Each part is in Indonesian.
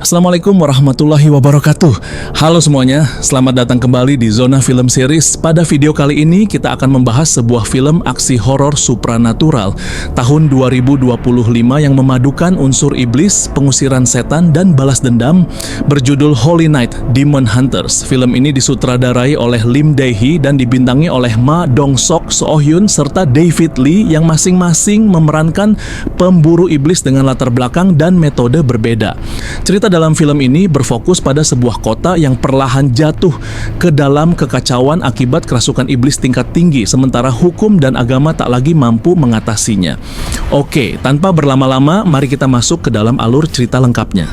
Assalamualaikum warahmatullahi wabarakatuh. Halo semuanya, selamat datang kembali di Zona Film Series. Pada video kali ini kita akan membahas sebuah film aksi horor supranatural tahun 2025 yang memadukan unsur iblis, pengusiran setan, dan balas dendam, berjudul Holy Night: Demon Hunters. Film ini disutradarai oleh Lim Dae-hee dan dibintangi oleh Ma Dong-seok, Seo Hyun, serta David Lee yang masing-masing memerankan pemburu iblis dengan latar belakang dan metode berbeda. Cerita dalam film ini berfokus pada sebuah kota yang perlahan jatuh ke dalam kekacauan akibat kerasukan iblis tingkat tinggi, sementara hukum dan agama tak lagi mampu mengatasinya. Oke, tanpa berlama-lama, mari kita masuk ke dalam alur cerita lengkapnya.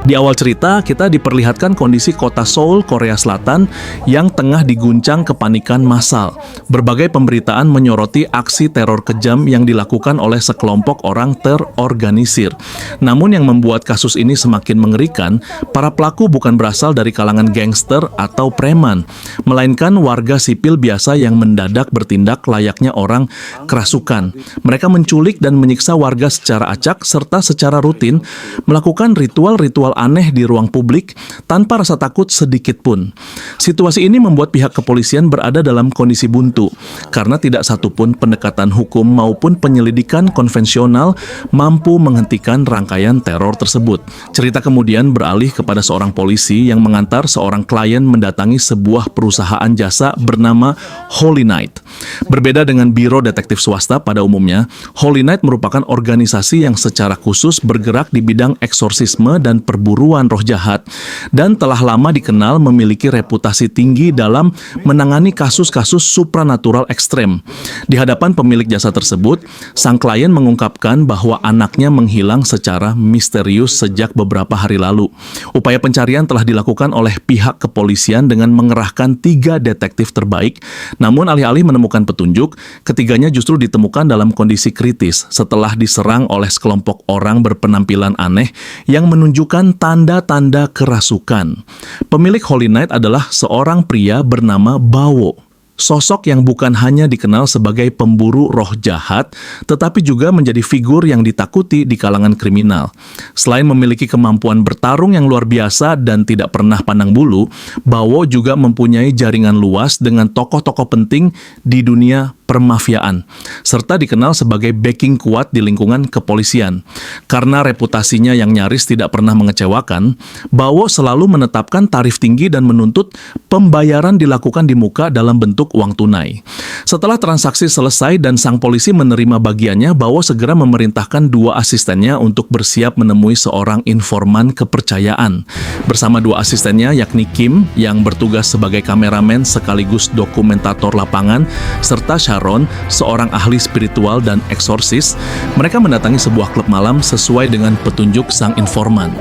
Di awal cerita, kita diperlihatkan kondisi kota Seoul, Korea Selatan yang tengah diguncang kepanikan massal. Berbagai pemberitaan menyoroti aksi teror kejam yang dilakukan oleh sekelompok orang terorganisir. Namun yang membuat kasus ini semakin mengerikan, para pelaku bukan berasal dari kalangan gangster atau preman, melainkan warga sipil biasa yang mendadak bertindak layaknya orang kerasukan. Mereka menculik dan menyiksa warga secara acak serta secara rutin melakukan ritual-ritual aneh di ruang publik tanpa rasa takut sedikit pun. Situasi ini membuat pihak kepolisian berada dalam kondisi buntu karena tidak satupun pendekatan hukum maupun penyelidikan konvensional mampu menghentikan rangkaian teror tersebut. Cerita kemudian beralih kepada seorang polisi yang mengantar seorang klien mendatangi sebuah perusahaan jasa bernama Holy Night. Berbeda dengan biro detektif swasta pada umumnya, Holy Night merupakan organisasi yang secara khusus bergerak di bidang eksorsisme dan perburuan roh jahat, dan telah lama dikenal memiliki reputasi tinggi dalam menangani kasus-kasus supranatural ekstrem. Di hadapan pemilik jasa tersebut, sang klien mengungkapkan bahwa anaknya menghilang secara misterius sejak beberapa hari lalu. Upaya pencarian telah dilakukan oleh pihak kepolisian dengan mengerahkan 3 detektif terbaik, namun alih-alih menemukan petunjuk, ketiganya justru ditemukan dalam kondisi kritis setelah diserang oleh sekelompok orang berpenampilan aneh yang menunjukkan tanda-tanda kerasukan. Pemilik Holy Night adalah seorang pria bernama Bawo. Sosok yang bukan hanya dikenal sebagai pemburu roh jahat, tetapi juga menjadi figur yang ditakuti di kalangan kriminal. Selain memiliki kemampuan bertarung yang luar biasa dan tidak pernah pandang bulu, Bawo juga mempunyai jaringan luas dengan tokoh-tokoh penting di dunia permafiaan, serta dikenal sebagai backing kuat di lingkungan kepolisian. Karena reputasinya yang nyaris tidak pernah mengecewakan, Bawo selalu menetapkan tarif tinggi dan menuntut pembayaran dilakukan di muka dalam bentuk uang tunai. Setelah transaksi selesai dan sang polisi menerima bagiannya, Bawo segera memerintahkan 2 asistennya untuk bersiap menemui seorang informan kepercayaan. Bersama 2 asistennya yakni Kim yang bertugas sebagai kameramen sekaligus dokumentator lapangan, serta Sharon, seorang ahli spiritual dan eksorsis, mereka mendatangi sebuah klub malam sesuai dengan petunjuk sang informan.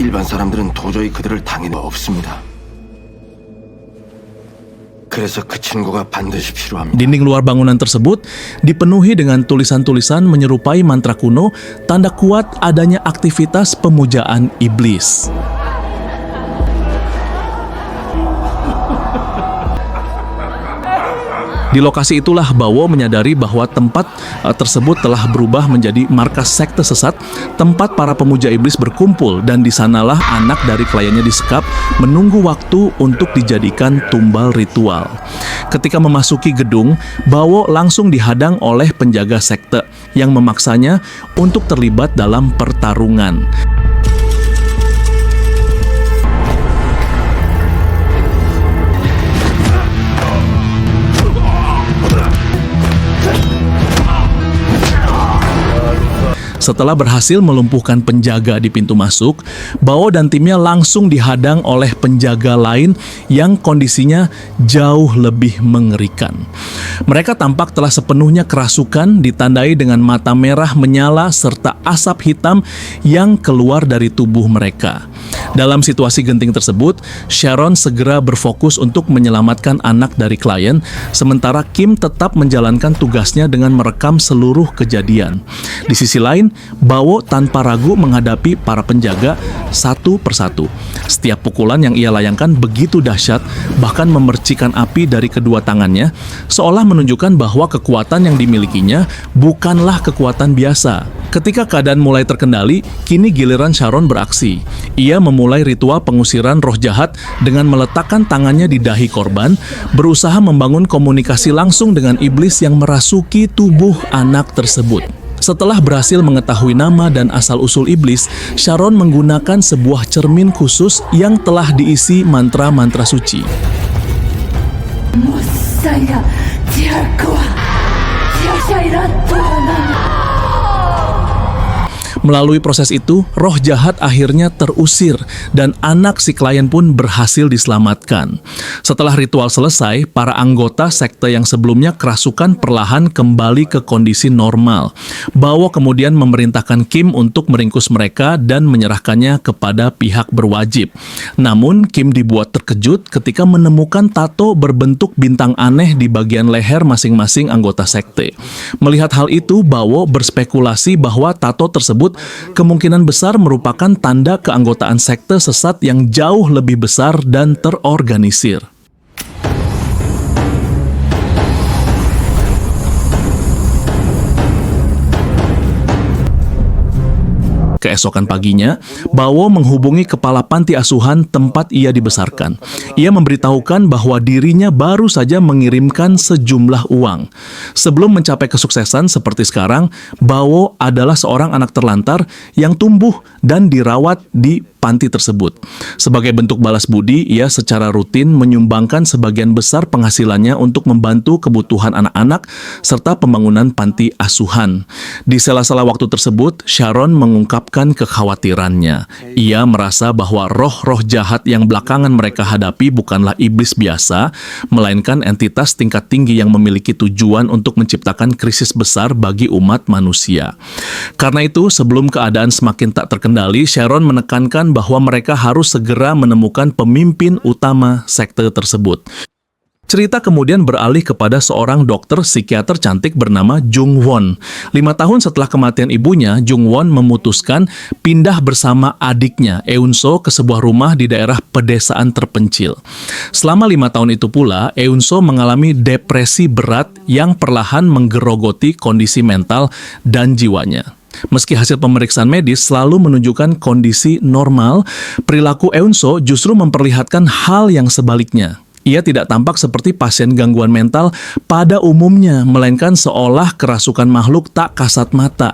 일반 사람들은 도저히 그들을 당해낼 수 없습니다. 그래서 그 친구가 반드시 필요합니다. Dinding luar bangunan tersebut dipenuhi dengan tulisan-tulisan menyerupai mantra kuno, tanda kuat adanya aktivitas pemujaan iblis. Di lokasi itulah Bawo menyadari bahwa tempat tersebut telah berubah menjadi markas sekte sesat, tempat para pemuja iblis berkumpul, dan di sanalah anak dari kliennya disekap menunggu waktu untuk dijadikan tumbal ritual. Ketika memasuki gedung, Bawo langsung dihadang oleh penjaga sekte yang memaksanya untuk terlibat dalam pertarungan. Setelah berhasil melumpuhkan penjaga di pintu masuk, Bawo dan timnya langsung dihadang oleh penjaga lain yang kondisinya jauh lebih mengerikan. Mereka tampak telah sepenuhnya kerasukan, ditandai dengan mata merah menyala serta asap hitam yang keluar dari tubuh mereka. Dalam situasi genting tersebut, Sharon segera berfokus untuk menyelamatkan anak dari klien, sementara Kim tetap menjalankan tugasnya dengan merekam seluruh kejadian. Di sisi lain, Bawo tanpa ragu menghadapi para penjaga satu persatu. Setiap pukulan yang ia layangkan begitu dahsyat, bahkan memercikan api dari kedua tangannya, seolah menunjukkan bahwa kekuatan yang dimilikinya bukanlah kekuatan biasa. Ketika keadaan mulai terkendali, kini giliran Sharon beraksi. Ia memulai ritual pengusiran roh jahat dengan meletakkan tangannya di dahi korban, berusaha membangun komunikasi langsung dengan iblis yang merasuki tubuh anak tersebut. Setelah berhasil mengetahui nama dan asal-usul iblis, Sharon menggunakan sebuah cermin khusus yang telah diisi mantra-mantra suci. Melalui proses itu, roh jahat akhirnya terusir dan anak si klien pun berhasil diselamatkan. Setelah ritual selesai, para anggota sekte yang sebelumnya kerasukan perlahan kembali ke kondisi normal. Bawo kemudian memerintahkan Kim untuk meringkus mereka dan menyerahkannya kepada pihak berwajib. Namun, Kim dibuat terkejut ketika menemukan tato berbentuk bintang aneh di bagian leher masing-masing anggota sekte. Melihat hal itu, Bawo berspekulasi bahwa tato tersebut kemungkinan besar merupakan tanda keanggotaan sekte sesat yang jauh lebih besar dan terorganisir. Keesokan paginya, Bawo menghubungi kepala panti asuhan tempat ia dibesarkan. Ia memberitahukan bahwa dirinya baru saja mengirimkan sejumlah uang. Sebelum mencapai kesuksesan seperti sekarang, Bawo adalah seorang anak terlantar yang tumbuh dan dirawat di panti tersebut. Sebagai bentuk balas budi, ia secara rutin menyumbangkan sebagian besar penghasilannya untuk membantu kebutuhan anak-anak serta pembangunan panti asuhan. Di sela-sela waktu tersebut, Sharon mengungkapkan kekhawatirannya. Ia merasa bahwa roh-roh jahat yang belakangan mereka hadapi bukanlah iblis biasa, melainkan entitas tingkat tinggi yang memiliki tujuan untuk menciptakan krisis besar bagi umat manusia. Karena itu, sebelum keadaan semakin tak terkendali, Sharon menekankan bahwa mereka harus segera menemukan pemimpin utama sekte tersebut. Cerita kemudian beralih kepada seorang dokter psikiater cantik bernama Jung Won. 5 tahun setelah kematian ibunya, Jung Won memutuskan pindah bersama adiknya, Eun-so, ke sebuah rumah di daerah pedesaan terpencil. Selama 5 tahun itu pula, Eun-so mengalami depresi berat yang perlahan menggerogoti kondisi mental dan jiwanya. Meski hasil pemeriksaan medis selalu menunjukkan kondisi normal, perilaku Eun-so justru memperlihatkan hal yang sebaliknya. Ia tidak tampak seperti pasien gangguan mental pada umumnya, melainkan seolah kerasukan makhluk tak kasat mata.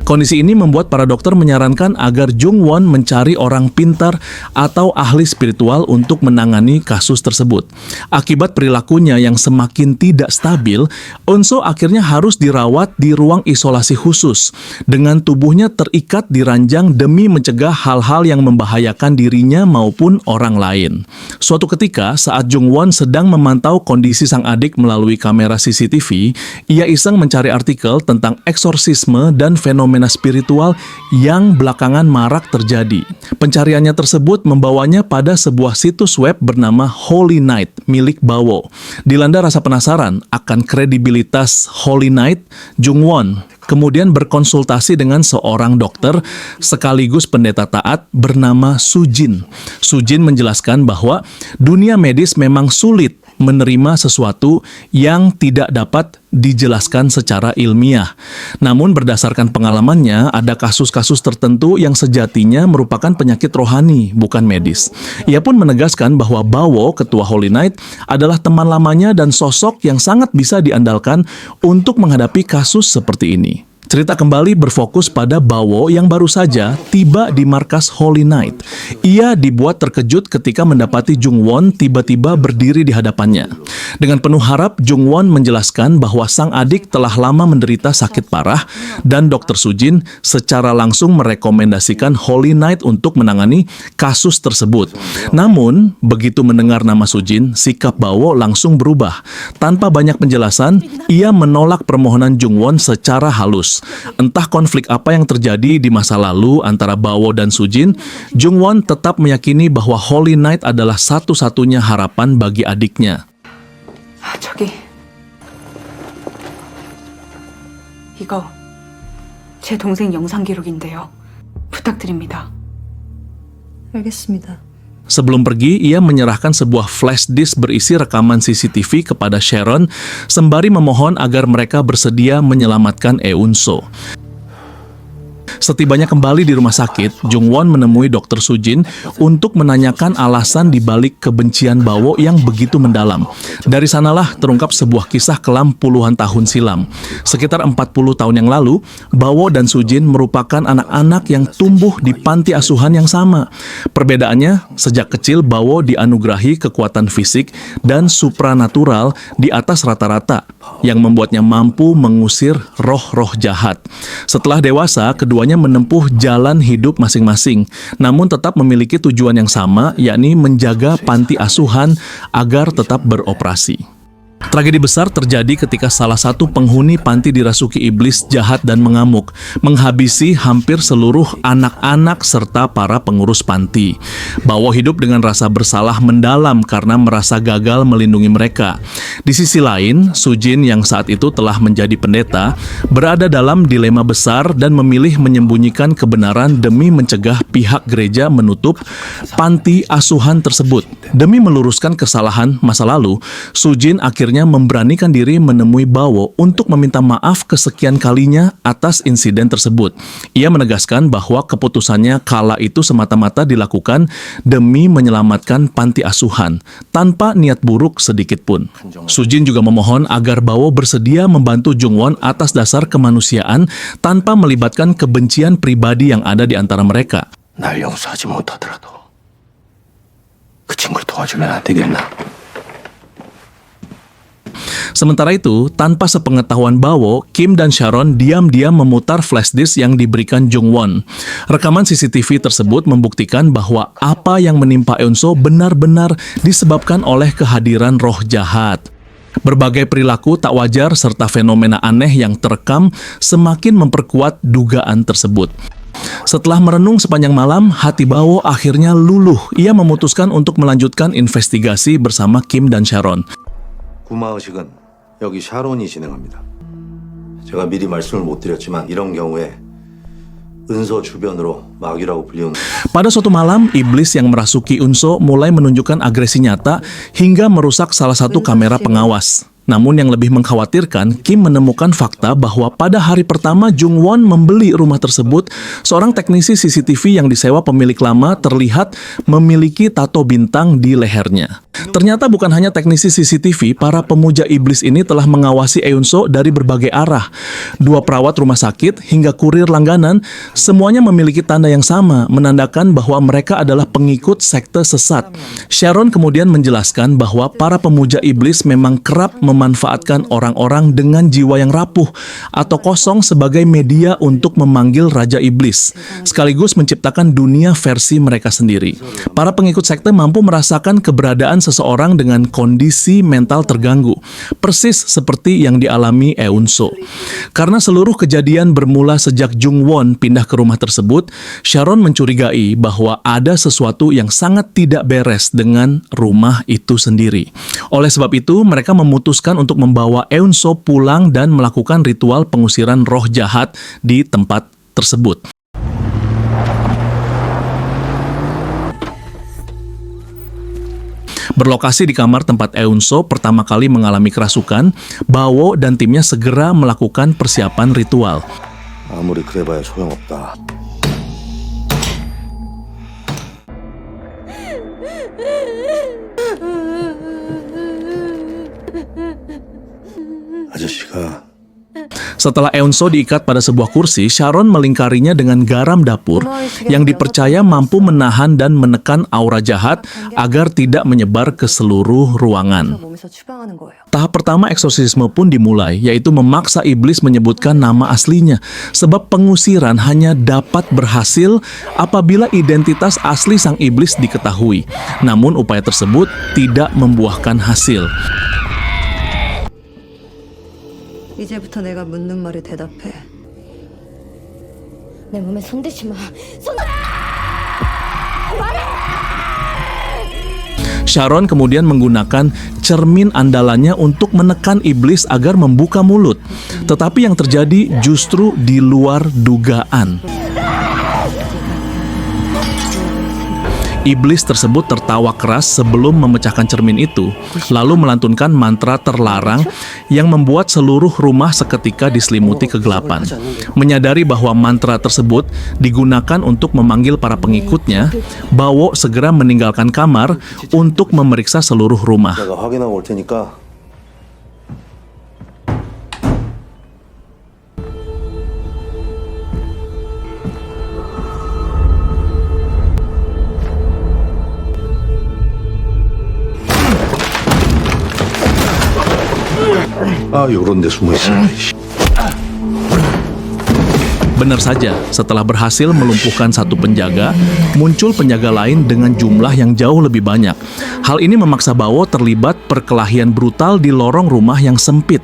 Kondisi ini membuat para dokter menyarankan agar Jung Won mencari orang pintar atau ahli spiritual untuk menangani kasus tersebut. Akibat perilakunya yang semakin tidak stabil, Eun-so akhirnya harus dirawat di ruang isolasi khusus, dengan tubuhnya terikat di ranjang demi mencegah hal-hal yang membahayakan dirinya maupun orang lain. Suatu ketika, saat Jung Won sedang memantau kondisi sang adik melalui kamera CCTV, ia iseng mencari artikel tentang eksorsisme dan fenomena spiritual yang belakangan marak terjadi. Pencariannya tersebut membawanya pada sebuah situs web bernama Holy Night milik Bawo. Dilanda rasa penasaran akan kredibilitas Holy Night, Jung Won kemudian berkonsultasi dengan seorang dokter sekaligus pendeta taat bernama Sujin. Sujin menjelaskan bahwa dunia medis memang sulit menerima sesuatu yang tidak dapat dijelaskan secara ilmiah. Namun berdasarkan pengalamannya, ada kasus-kasus tertentu yang sejatinya merupakan penyakit rohani, bukan medis. Ia pun menegaskan bahwa Bawo, ketua Holy Night, adalah teman lamanya dan sosok yang sangat bisa diandalkan untuk menghadapi kasus seperti ini. Cerita kembali berfokus pada Bawo yang baru saja tiba di markas Holy Knight. Ia dibuat terkejut ketika mendapati Jung-won tiba-tiba berdiri di hadapannya. Dengan penuh harap, Jung-won menjelaskan bahwa sang adik telah lama menderita sakit parah dan Dr. Sujin secara langsung merekomendasikan Holy Knight untuk menangani kasus tersebut. Namun, begitu mendengar nama Sujin, sikap Bawo langsung berubah. Tanpa banyak penjelasan, ia menolak permohonan Jung-won secara halus. Entah konflik apa yang terjadi di masa lalu antara Bawo dan Sujin, Jung-won tetap meyakini bahwa Holy Knight adalah satu-satunya harapan bagi adiknya. 저기 이거 제 동생 영상 기록인데요. 부탁드립니다. 알겠습니다. Sebelum pergi, ia menyerahkan sebuah flash disk berisi rekaman CCTV kepada Sharon, sembari memohon agar mereka bersedia menyelamatkan Eun-so. Setibanya kembali di rumah sakit, Jung-won menemui Dr. Sujin untuk menanyakan alasan dibalik kebencian Bawo yang begitu mendalam. Dari sanalah terungkap sebuah kisah kelam puluhan tahun silam. Sekitar 40 tahun yang lalu, Bawo dan Sujin merupakan anak-anak yang tumbuh di panti asuhan yang sama. Perbedaannya, sejak kecil Bawo dianugerahi kekuatan fisik dan supranatural di atas rata-rata, yang membuatnya mampu mengusir roh-roh jahat. Setelah dewasa, keduanya menempuh jalan hidup masing-masing, namun tetap memiliki tujuan yang sama, yakni menjaga panti asuhan agar tetap beroperasi. Tragedi besar terjadi ketika salah satu penghuni panti dirasuki iblis jahat dan mengamuk, menghabisi hampir seluruh anak-anak serta para pengurus panti. Bawo hidup dengan rasa bersalah mendalam karena merasa gagal melindungi mereka. Di sisi lain, Sujin yang saat itu telah menjadi pendeta, berada dalam dilema besar dan memilih menyembunyikan kebenaran demi mencegah pihak gereja menutup panti asuhan tersebut. Demi meluruskan kesalahan masa lalu, Sujin akhirnya memberanikan diri menemui Bawo untuk meminta maaf kesekian kalinya atas insiden tersebut. Ia menegaskan bahwa keputusannya kala itu semata-mata dilakukan demi menyelamatkan panti asuhan, tanpa niat buruk sedikit pun. Sujin juga memohon agar Bawo bersedia membantu Jung-won atas dasar kemanusiaan tanpa melibatkan kebencian pribadi yang ada di antara mereka. 날 용서하지 못하더라도 그 친구를 도와주면 안 되겠나? Sementara itu, tanpa sepengetahuan Bawo, Kim dan Sharon diam-diam memutar flash disk yang diberikan Jung-won. Rekaman CCTV tersebut membuktikan bahwa apa yang menimpa Eun-so benar-benar disebabkan oleh kehadiran roh jahat. Berbagai perilaku tak wajar serta fenomena aneh yang terekam semakin memperkuat dugaan tersebut. Setelah merenung sepanjang malam, hati Bawo akhirnya luluh. Ia memutuskan untuk melanjutkan investigasi bersama Kim dan Sharon. 구마의식은 여기 샤론이 진행합니다. 제가 미리 말씀을 못 드렸지만 이런 경우에 은서 주변으로 마귀라고 불리는 Pada suatu malam, iblis yang merasuki Eun-so mulai menunjukkan agresi nyata hingga merusak salah satu kamera pengawas. Namun yang lebih mengkhawatirkan, Kim menemukan fakta bahwa pada hari pertama Jung-won membeli rumah tersebut, seorang teknisi CCTV yang disewa pemilik lama terlihat memiliki tato bintang di lehernya. Ternyata bukan hanya teknisi CCTV, para pemuja iblis ini telah mengawasi Eun-so dari berbagai arah. 2 perawat rumah sakit hingga kurir langganan, semuanya memiliki tanda yang sama, menandakan bahwa mereka adalah pengikut sekte sesat. Sharon kemudian menjelaskan bahwa para pemuja iblis memang kerap memanfaatkan orang-orang dengan jiwa yang rapuh atau kosong sebagai media untuk memanggil Raja Iblis, sekaligus menciptakan dunia versi mereka sendiri. Para pengikut sekte mampu merasakan keberadaan seseorang dengan kondisi mental terganggu, persis seperti yang dialami Eun-so. Karena seluruh kejadian bermula sejak Jung-won pindah ke rumah tersebut, Sharon mencurigai bahwa ada sesuatu yang sangat tidak beres dengan rumah itu sendiri. Oleh sebab itu, mereka memutuskan untuk membawa Eun-so pulang dan melakukan ritual pengusiran roh jahat di tempat tersebut. Berlokasi di kamar tempat Eun-so pertama kali mengalami kerasukan, Bawo dan timnya segera melakukan persiapan ritual. 아무리 그래봐야 소용없다. 아저씨가 Setelah Eunso diikat pada sebuah kursi, Sharon melingkarinya dengan garam dapur yang dipercaya mampu menahan dan menekan aura jahat agar tidak menyebar ke seluruh ruangan. 몸에서 추방하는 거예요. Tahap pertama eksorsisme pun dimulai, yaitu memaksa iblis menyebutkan nama aslinya, sebab pengusiran hanya dapat berhasil apabila identitas asli sang iblis diketahui. Namun upaya tersebut tidak membuahkan hasil. 이제부터 내가 묻는 말에 대답해. 내 몸에 손대지 마. Sharon kemudian menggunakan cermin andalannya untuk menekan iblis agar membuka mulut. Tetapi yang terjadi justru di luar dugaan. Iblis tersebut tertawa keras sebelum memecahkan cermin itu, lalu melantunkan mantra terlarang yang membuat seluruh rumah seketika diselimuti kegelapan. Menyadari bahwa mantra tersebut digunakan untuk memanggil para pengikutnya, Bawo segera meninggalkan kamar untuk memeriksa seluruh rumah. 내가 확인하고 올 테니까 요런 데 숨어 있어. Benar saja, setelah berhasil melumpuhkan satu penjaga, muncul penjaga lain dengan jumlah yang jauh lebih banyak. Hal ini memaksa Bawo terlibat perkelahian brutal di lorong rumah yang sempit.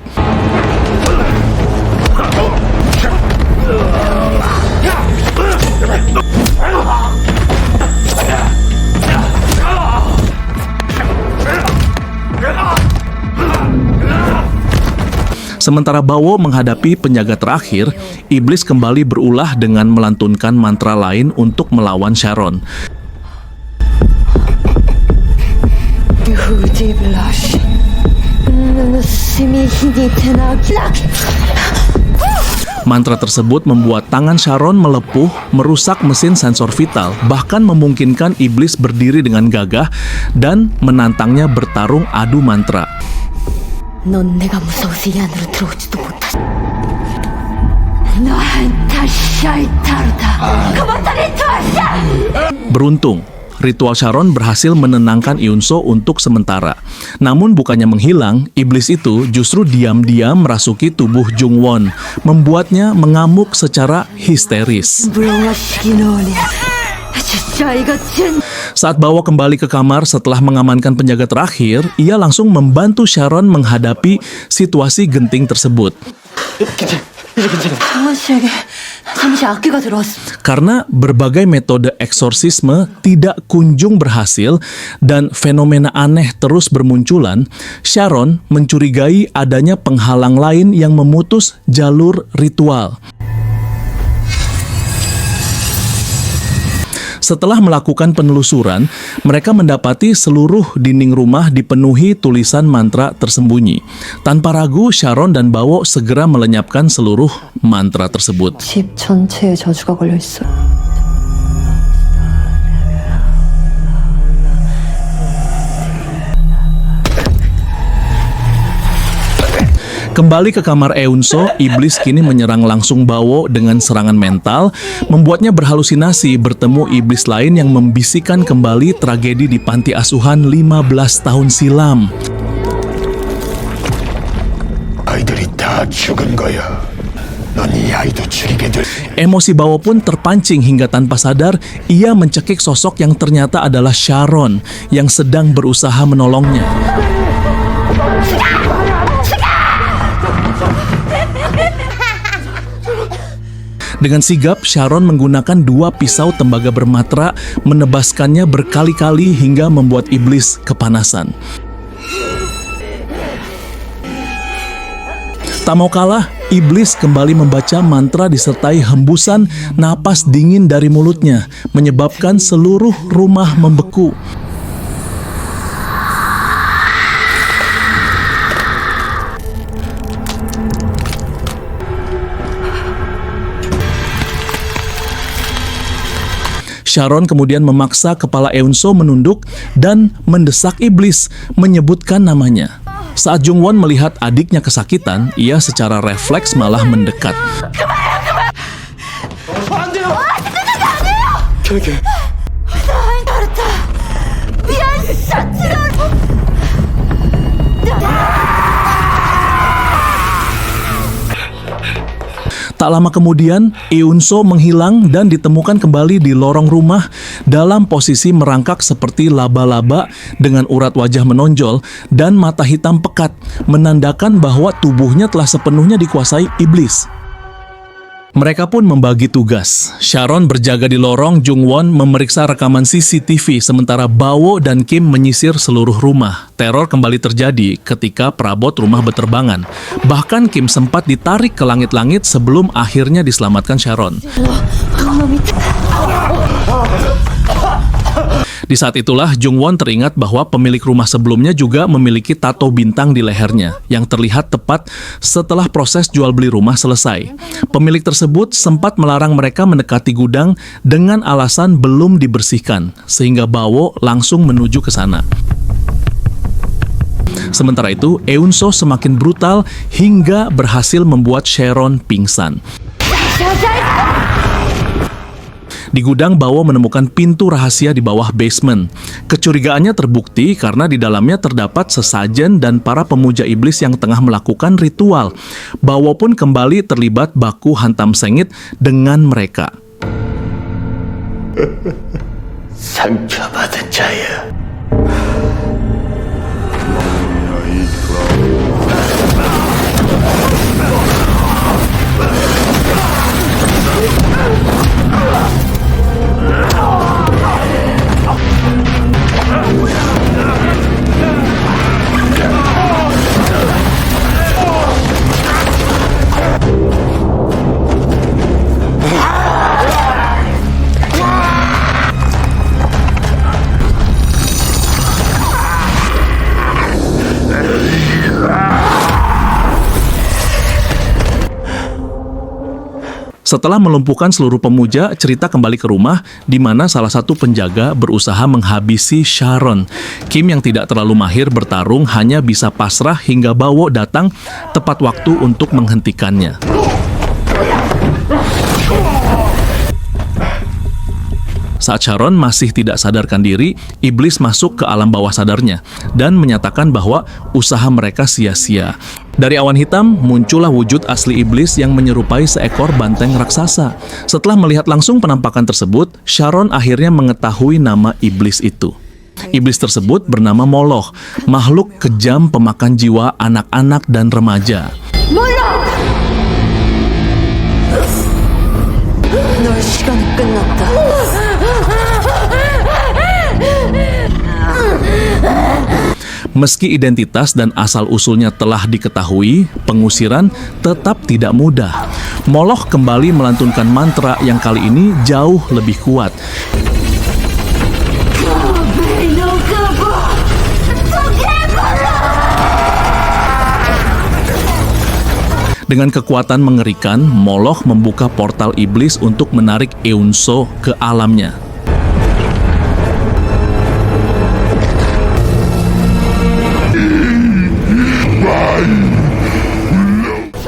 Sementara Bawo menghadapi penjaga terakhir, iblis kembali berulah dengan melantunkan mantra lain untuk melawan Sharon. Mantra tersebut membuat tangan Sharon melepuh, merusak mesin sensor vital, bahkan memungkinkan iblis berdiri dengan gagah dan menantangnya bertarung adu mantra. 넌 내가 무서워서 이 안으로 들어오지도 못하지. 너한테 샤이타르다. 그만다리 투하샤. Beruntung, ritual Sharon berhasil menenangkan Eunso untuk sementara. Namun bukannya menghilang, iblis itu justru diam-diam merasuki tubuh Jungwon, membuatnya mengamuk secara histeris. Saat Bawo kembali ke kamar setelah mengamankan penjaga terakhir, ia langsung membantu Sharon menghadapi situasi genting tersebut. 상만 씨에게 잠시 악기가 들어왔어. Karena berbagai metode eksorsisme tidak kunjung berhasil dan fenomena aneh terus bermunculan, Sharon mencurigai adanya penghalang lain yang memutus jalur ritual. Setelah melakukan penelusuran, mereka mendapati seluruh dinding rumah dipenuhi tulisan mantra tersembunyi. Tanpa ragu, Sharon dan Bawo segera melenyapkan seluruh mantra tersebut. 집 전체에 저주가 걸려 있어. Kembali ke kamar Eunso, iblis kini menyerang langsung Bawo dengan serangan mental, membuatnya berhalusinasi bertemu iblis lain yang membisikkan kembali tragedi di panti asuhan 15 tahun silam. 아이들이 다 죽은 거야. 넌 이 아이도 죽이게 될. Emosi Bawo pun terpancing hingga tanpa sadar ia mencekik sosok yang ternyata adalah Sharon yang sedang berusaha menolongnya. Dengan sigap, Sharon menggunakan 2 pisau tembaga bermatra, menebaskannya berkali-kali hingga membuat iblis kepanasan. Tak mau kalah, iblis kembali membaca mantra disertai hembusan napas dingin dari mulutnya, menyebabkan seluruh rumah membeku. Sharon kemudian memaksa kepala Eunso menunduk dan mendesak iblis, menyebutkan namanya. Saat Jung-won melihat adiknya kesakitan, ia secara refleks malah mendekat. Tak lama kemudian, Eun-so menghilang dan ditemukan kembali di lorong rumah dalam posisi merangkak seperti laba-laba dengan urat wajah menonjol dan mata hitam pekat, menandakan bahwa tubuhnya telah sepenuhnya dikuasai iblis. Mereka pun membagi tugas. Sharon berjaga di lorong, Jung-won memeriksa rekaman CCTV, sementara Bawo dan Kim menyisir seluruh rumah. Teror kembali terjadi ketika perabot rumah beterbangan. Bahkan Kim sempat ditarik ke langit-langit sebelum akhirnya diselamatkan Sharon. Di saat itulah Jung-won teringat bahwa pemilik rumah sebelumnya juga memiliki tato bintang di lehernya yang terlihat tepat setelah proses jual beli rumah selesai. Pemilik tersebut sempat melarang mereka mendekati gudang dengan alasan belum dibersihkan, sehingga Bawo langsung menuju ke sana. Sementara itu, Eun-so semakin brutal hingga berhasil membuat Sharon pingsan. Di gudang, Bawo menemukan pintu rahasia di bawah basement. Kecurigaannya terbukti karena di dalamnya terdapat sesajen dan para pemuja iblis yang tengah melakukan ritual. Bawo pun kembali terlibat baku hantam sengit dengan mereka. 상처받은 자야. Setelah melumpuhkan seluruh pemuja, cerita kembali ke rumah di mana salah satu penjaga berusaha menghabisi Sharon. Kim yang tidak terlalu mahir bertarung hanya bisa pasrah hingga Bawo datang tepat waktu untuk menghentikannya. Saat Sharon masih tidak sadarkan diri, iblis masuk ke alam bawah sadarnya dan menyatakan bahwa usaha mereka sia-sia. Dari awan hitam, muncullah wujud asli iblis yang menyerupai seekor banteng raksasa. Setelah melihat langsung penampakan tersebut, Sharon akhirnya mengetahui nama iblis itu. Iblis tersebut bernama Moloch, makhluk kejam pemakan jiwa anak-anak dan remaja. 널 시간이 끝났다. Meski identitas dan asal-usulnya telah diketahui, pengusiran tetap tidak mudah. Moloch kembali melantunkan mantra yang kali ini jauh lebih kuat. Dengan kekuatan mengerikan, Moloch membuka portal iblis untuk menarik Eun-so ke alamnya.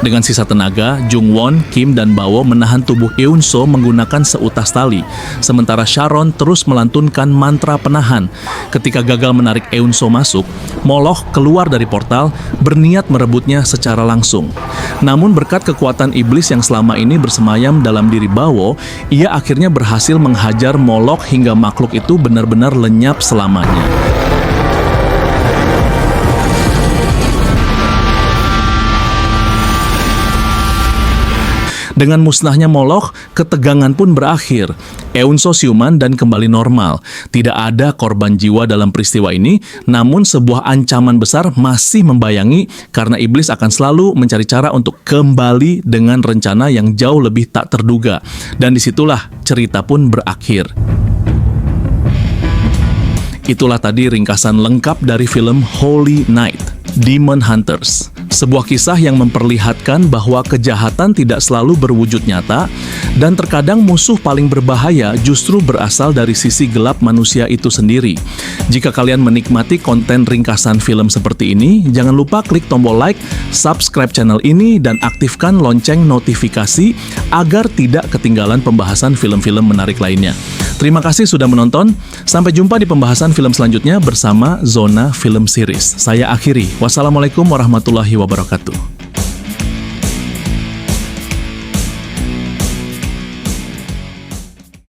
Dengan sisa tenaga, Jung-won, Kim, dan Bawo menahan tubuh Eun-so menggunakan seutas tali, sementara Sharon terus melantunkan mantra penahan. Ketika gagal menarik Eun-so masuk, Moloch keluar dari portal, berniat merebutnya secara langsung. Namun berkat kekuatan iblis yang selama ini bersemayam dalam diri Bawo, ia akhirnya berhasil menghajar Moloch hingga makhluk itu benar-benar lenyap selamanya. Dengan musnahnya Moloch, ketegangan pun berakhir. Eun-so siuman dan kembali normal. Tidak ada korban jiwa dalam peristiwa ini, namun sebuah ancaman besar masih membayangi karena iblis akan selalu mencari cara untuk kembali dengan rencana yang jauh lebih tak terduga. Dan disitulah cerita pun berakhir. Itulah tadi ringkasan lengkap dari film Holy Night, Demon Hunters. Sebuah kisah yang memperlihatkan bahwa kejahatan tidak selalu berwujud nyata dan terkadang musuh paling berbahaya justru berasal dari sisi gelap manusia itu sendiri. Jika kalian menikmati konten ringkasan film seperti ini, jangan lupa klik tombol like, subscribe channel ini, dan aktifkan lonceng notifikasi agar tidak ketinggalan pembahasan film-film menarik lainnya. Terima kasih sudah menonton. Sampai jumpa di pembahasan film selanjutnya bersama Zona Film Series. Saya akhiri. Wassalamualaikum warahmatullahi wabarakatuh.